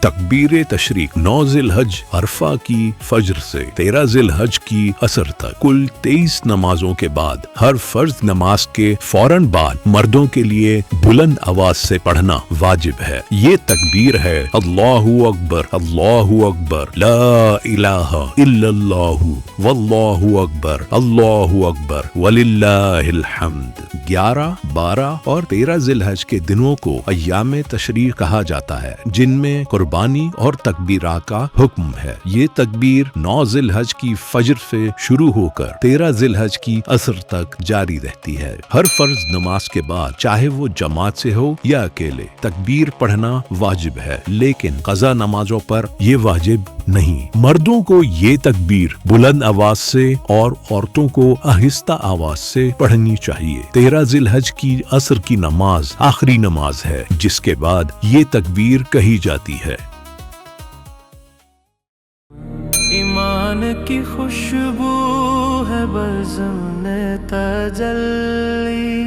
تکبیر تشریق 9 ذی الحج عرفہ کی فجر سے 13 ذی الحج کی عصر تک کل 23 نمازوں کے بعد ہر فرض نماز کے فوراً بعد مردوں کے لیے بلند آواز سے پڑھنا واجب ہے۔ یہ تکبیر ہے اللہ اکبر اللہ اکبر لا الہ الا اللہ واللہ اکبر اللہ اکبر وللہ الحمد۔ 11، 12 اور 13 ذی الحج کے دنوں کو ایام تشریق کہا جاتا ہے، جن میں قربانی اور تکبیرات کا حکم ہے۔ یہ تکبیر 9 ذی الحج کی فجر سے شروع ہو کر 13 ذی الحج کی عصر تک جاری رہتی ہے۔ ہر فرض نماز کے بعد چاہے وہ جماعت سے ہو یا اکیلے تکبیر پڑھنا واجب ہے، لیکن قضا نمازوں پر یہ واجب نہیں۔ مردوں کو یہ تکبیر بلند آواز سے اور عورتوں کو آہستہ آواز سے پڑھنی چاہیے۔ 13 ذی الحج کی عصر کی نماز آخری نماز ہے، جس کے بعد یہ تکبیر کہی جاتی ہے۔ ایمان کی خوشبو ہے بزم تجلی،